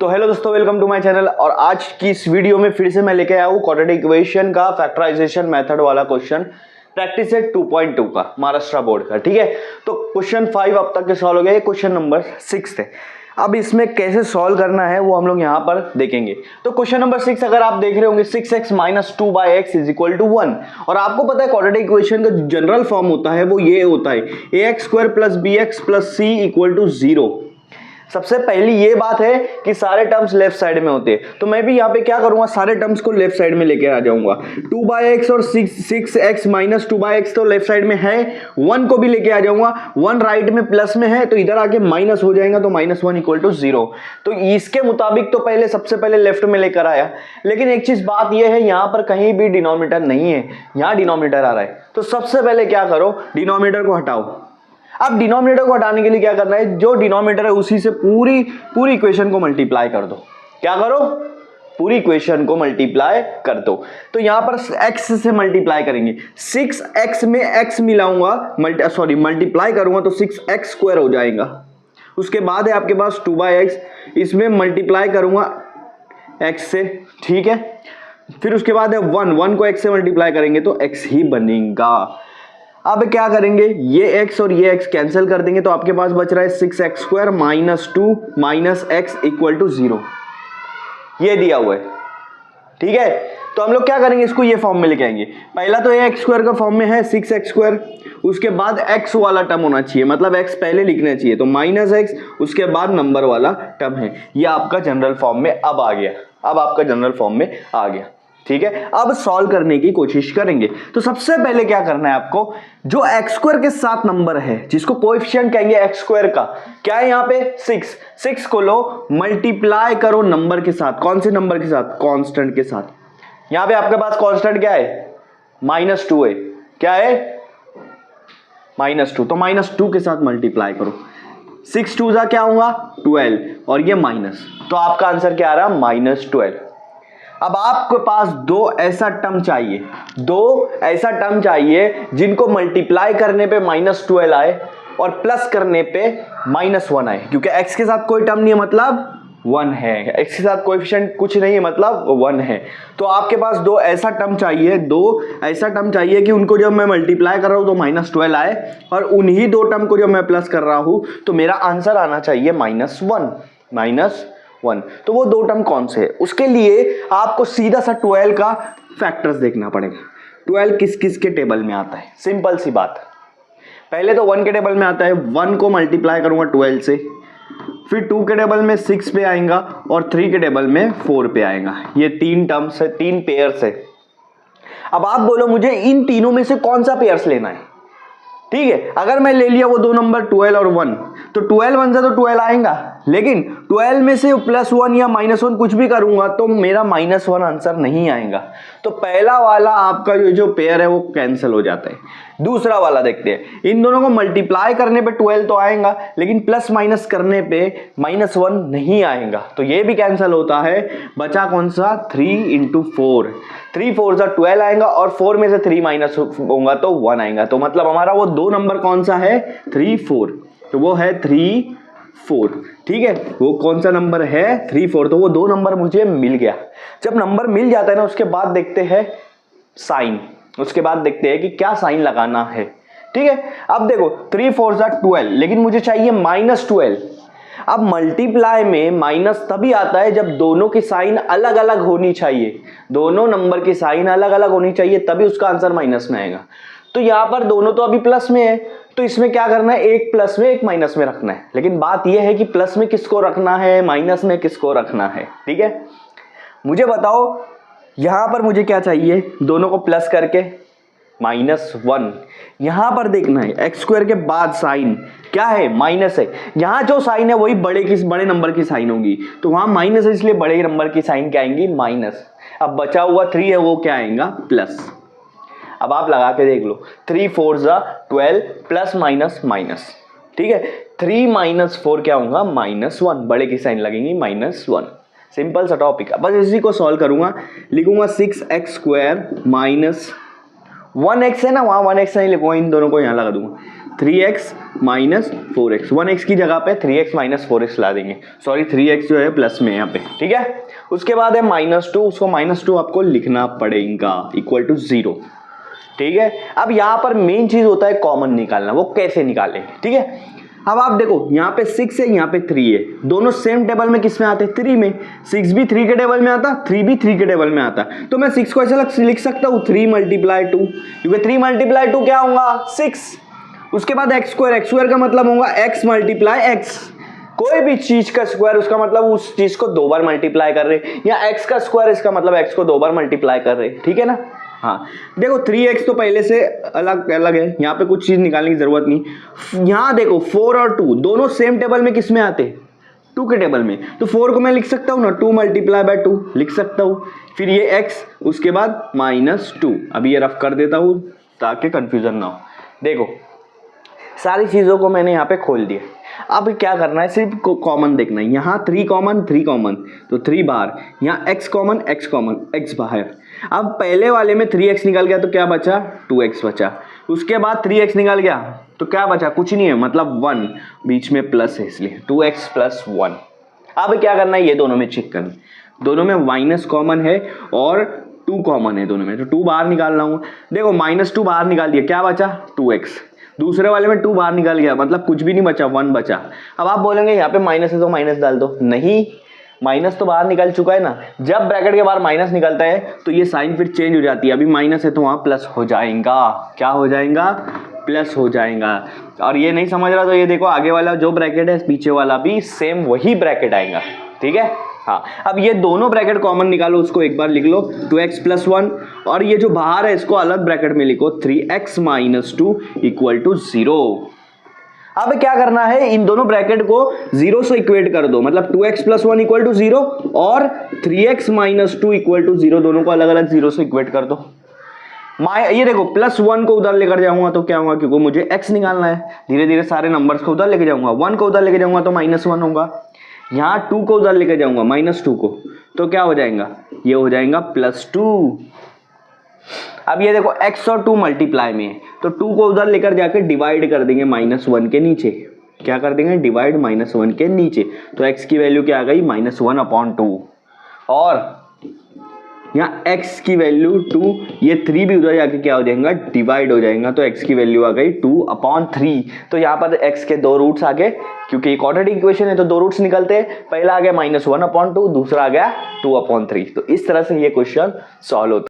तो हेलो दोस्तों, welcome to my channel. और आज की इस वीडियो में फिर से मैं लेके आया हूँ क्वाड्रेटिक इक्वेशन का फैक्टराइजेशन मेथड वाला क्वेश्चन, प्रैक्टिस सेट 2.2 का, महाराष्ट्र बोर्ड का। ठीक है, तो क्वेश्चन 5 अब तक के सॉल्व हो गया, ये क्वेश्चन नंबर 6 है। अब इसमें कैसे सॉल्व करना है वो हम लोग यहाँ पर देखेंगे। तो क्वेश्चन नंबर 6 अगर आप देख रहे होंगे, 6x minus 2/x is equal to 1। और आपको पता है क्वाड्रेटिक इक्वेशन का जनरल फॉर्म होता है वो ये होता है, ax square plus bx plus c equal to 0। सबसे पहली ये बात है कि सारे टर्म्स लेफ्ट साइड में होते हैं, तो मैं भी यहाँ पे क्या करूंगा, सारे टर्म्स को लेफ्ट साइड में लेके आ जाऊंगा। 2/x और 6x माइनस 2/x तो लेफ्ट साइड में है, 1 को भी लेके आ जाऊंगा। 1 राइट में प्लस में है तो इधर आके माइनस हो जाएगा, तो -1 इक्वल टू 0। तो इसके मुताबिक तो पहले सबसे पहले लेफ्ट में लेकर आया, लेकिन एक चीज बात यह है, यहाँ पर कहीं भी डिनोमिनेटर नहीं है, यहाँ डिनोमिनेटर आ रहा है। तो सबसे पहले क्या करो, डिनोमिनेटर को हटाओ। अब डिनोमिनेटर को हटाने के लिए क्या करना है, जो डिनोमिनेटर है उसी से पूरी इक्वेशन को मल्टीप्लाई कर दो। क्या करो, पूरी इक्वेशन को मल्टीप्लाई कर दो। तो यहां पर x से मल्टीप्लाई करेंगे, 6x में x मिलाऊंगा, मल्टीप्लाई करूंगा तो 6x स्क्वायर हो जाएगा। उसके बाद है आपके पास 2/x, इसमें मल्टीप्लाई करूंगा x से, ठीक है। फिर उसके बाद है 1 को x से मल्टीप्लाई करेंगे तो x ही बनेगा। अब क्या करेंगे, ये x और ये x कैंसिल कर देंगे, तो आपके पास बच रहा है 6x square minus 2 minus x equal to 0। ये दिया हुआ है, ठीक है। तो हम लोग क्या करेंगे, इसको ये फॉर्म में लेके आएंगे। पहला तो ये x स्क्वायर का फॉर्म में है 6x स्क्वायर, उसके बाद x वाला टर्म होना चाहिए, मतलब x पहले लिखना चाहिए, तो माइनस x, उसके बाद नंबर वाला टर्म है। ये आपका जनरल फॉर्म में अब आ गया, अब आपका जनरल फॉर्म में आ गया, ठीक है। अब सॉल्व करने की कोशिश करेंगे। तो सबसे पहले क्या करना है आपको, जो एक्स स्क्वायर के साथ नंबर है, जिसको कोएफिशिएंट कहेंगे एक्स स्क्वायर का, क्या है यहाँ पे 6 को लो, मल्टीप्लाई करो नंबर के साथ। कौन से नंबर के साथ, कांस्टेंट के साथ। यहाँ पे आपके पास कांस्टेंट क्या है, -2 है। क्या है, -2, तो -2 के साथ मल्टीप्लाई करो। 6 2 जा क्या होगा 12, और ये माइनस, तो आपका आंसर क्या आ रहा है, -12। अब आपके पास दो ऐसा टर्म चाहिए जिनको मल्टीप्लाई करने पे -12 आए और प्लस करने पे -1 आए, क्योंकि x के साथ कोई टर्म नहीं है मतलब 1 है, x के साथ कोएफिशिएंट कुछ नहीं है मतलब 1 है। तो आपके पास दो ऐसा टर्म चाहिए कि उनको जब मैं मल्टीप्लाई कर रहा हूं तो -12 आए, और उन्हीं दो टर्म को जब मैं प्लस कर रहा हूं तो मेरा आंसर आना चाहिए -1। तो वो दो टर्म कौन से है, उसके लिए आपको सीधा सा 12 का फैक्टर्स देखना पड़ेगा। 12 किस किस के टेबल में आता है, सिंपल सी बात। पहले तो 1 के टेबल में आता है, 1 को मल्टीप्लाई करूंगा 12 से, फिर 2 के टेबल में 6 पे आएगा, और 3 के टेबल में 4 पे आएगा। ये 3 टर्म्स है, 3 पेयर्स है। अब आप बोलो मुझे इन तीनों में से कौन सा पेयर्स लेना है, ठीक है। अगर मैं ले लिया वो दो नंबर 12 और 1, तो 12 1 से तो 12 आएगा, लेकिन 12 में से +1 या -1 कुछ भी करूंगा तो मेरा -1 आंसर नहीं आएगा। तो पहला वाला आपका जो पेयर है वो कैंसिल हो जाता है। दूसरा वाला देखते हैं, इन दोनों को मल्टीप्लाई करने पे 12 तो आएगा, लेकिन प्लस माइनस करने पे -1 नहीं आएगा, तो ये भी कैंसिल होता है। बचा कौन सा, 3 × 4, 3 4 जा 12 आएगा, और 4 में से 3 माइनस होगा तो 1 आएगा। तो मतलब हमारा वो दो नंबर कौन सा है, 3 4, तो वो है 3 4, ठीक है। वो कौन सा नंबर है, 3 4, तो वो दो नंबर मुझे मिल गया। जब नंबर मिल जाता है ना, उसके बाद देखते हैं साइन, उसके बाद देखते हैं कि क्या साइन लगाना है, ठीक है। अब देखो 3 4 जा 12, लेकिन मुझे चाहिए -12। अब मल्टीप्लाई में माइनस तभी आता है जब दोनों की साइन अलग अलग होनी चाहिए, दोनों नंबर की साइन अलग अलग होनी चाहिए, तभी उसका आंसर माइनस में आएगा। तो यहां पर दोनों तो अभी प्लस में है, तो इसमें क्या करना है, एक प्लस में एक माइनस में रखना है। लेकिन बात यह है कि प्लस में किसको रखना है, माइनस में किसको रखना है, ठीक है। मुझे बताओ यहां पर मुझे क्या चाहिए, दोनों को प्लस करके -1। यहां पर देखना है एक्स स्क्वायर के बाद साइन क्या है, माइनस है। यहां जो साइन है वही बड़े नंबर की साइन होगी, तो वहां माइनस है, इसलिए बड़े नंबर की साइन क्या आएंगी, माइनस। अब बचा हुआ 3 है, वो क्या आएगा, प्लस। अब आप लगा के देख लो, 3 4 जा 12 प्लस माइनस माइनस, ठीक है। 3 - 4 क्या होगा, -1, बड़े की साइन लगेंगी -1। सिंपल सा टॉपिक है, बस इसी को सॉल्व करूंगा। लिखूंगा 6x स्क्वायर माइनस 1x है ना, वहां 1x नहीं लिखूंगा, इन दोनों को यहां लगा दूंगा। 3x माइनस 4x, 1x की जगह पे 3x माइनस 4x ला देंगे, सॉरी 3x जो है प्लस में यहाँ पे, ठीक है। उसके बाद है -2, उसको -2 आपको लिखना पड़ेगा इक्वल टू 0, ठीक है। अब यहाँ पर मेन चीज होता है कॉमन निकालना, वो कैसे निकालेंगे, ठीक है। अब आप देखो यहाँ पे 6 है, यहाँ पे 3 है, दोनों सेम टेबल में किस में आते हैं, 3 में। 6 भी 3 के टेबल में आता, 3 भी 3 के टेबल में आता, तो मैं 6 को ऐसा लिख सकता हूँ 3 × 2, क्योंकि 3 × 2 क्या होगा 6। उसके बाद x स्क्वायर का मतलब होगा x × x, कोई भी चीज का स्क्वायर उसका मतलब उस चीज को 2 बार मल्टीप्लाई कर रहे, या x का स्क्वायर इसका मतलब x को 2 बार मल्टीप्लाई कर रहे, ठीक है ना। हाँ देखो 3x तो पहले से अलग अलग है, यहाँ पे कुछ चीज निकालने की जरूरत नहीं। यहाँ देखो 4 और 2 दोनों सेम टेबल में किस में आते, 2 के टेबल में, तो 4 को मैं लिख सकता हूँ ना 2 × 2 लिख सकता हूँ। फिर ये x, उसके बाद -2, अभी ये रफ कर देता हूँ ताकि कंफ्यूजन ना हो। देखो सारी चीजों को मैंने यहाँ पे खोल दिया, अब क्या करना है, सिर्फ कॉमन देखना है। यहाँ 3 कॉमन तो 3 बाहर, यहाँ x कॉमन x बाहर। अब पहले वाले में 3x निकल गया तो क्या बचा, 2x बचा। उसके बाद 3x निकल गया तो क्या बचा, कुछ नहीं है, मतलब 1, बीच में प्लस है इसलिए 2x + 1। अब क्या करना है, ये दोनों में चेक करना, दोनों में माइनस कॉमन है और 2 कॉमन है दोनों में, तो 2 बाहर निकालना हूँ। देखो -2 बाहर निकाल दिया, क्या बचा 2x। दूसरे वाले में 2 बाहर निकल गया, मतलब कुछ भी नहीं बचा, 1 बचा। अब आप बोलेंगे यहाँ पे माइनस है तो माइनस डाल दो, नहीं, माइनस तो बाहर निकल चुका है ना। जब ब्रैकेट के बाहर माइनस निकलता है तो ये साइन फिर चेंज हो जाती है, अभी माइनस है तो वहाँ प्लस हो जाएगा, क्या हो जाएगा, प्लस हो जाएगा। और ये नहीं समझ रहा तो ये देखो आगे वाला जो ब्रैकेट है पीछे वाला भी सेम वही ब्रैकेट आएगा, ठीक है। हाँ अब ये दोनों ब्रैकेट कॉमन निकालो, उसको एक बार लिख लो 2x + 1, और ये जो बाहर है इसको अलग ब्रैकेट में लिखो 3x - 2 = 0। अब क्या करना है, इन दोनों ब्रैकेट को 0 से इक्वेट कर दो, मतलब 2x + 1 = 0 और 3x - 2 = 0, दोनों को अलग अलग 0 से इक्वेट कर दो। ये देखो +1 को उधर लेकर जाऊंगा तो क्या होगा, क्योंकि मुझे x निकालना है, धीरे धीरे सारे नंबर्स को उधर लेके जाऊंगा। 1 को उधर लेके जाऊंगा तो -1 होगा, यहाँ 2 को उधर लेके जाऊंगा -2 को, तो क्या हो जाएगा, ये हो जाएगा +2। अब ये देखो x और 2 मल्टीप्लाई में है, तो 2 को उधर लेकर जाकर डिवाइड कर देंगे -1 के नीचे, क्या कर देंगे, डिवाइड -1 के नीचे, तो x की वैल्यू क्या आ गई, -1/2, और यहाँ x की वैल्यू 2, ये 3 भी उधर जाके क्या हो जाएगा, डिवाइड हो जाएगा, तो x की वैल्यू आ गई 2/3। तो यहाँ पर x के 2 रूट्स आ गए, क्योंकि क्वाड्रेटिक इक्वेशन है तो 2 रूट्स निकलते हैं, पहला आ गया -1/2, दूसरा आ गया 2/3। तो इस तरह से ये क्वेश्चन सॉल्व होता है।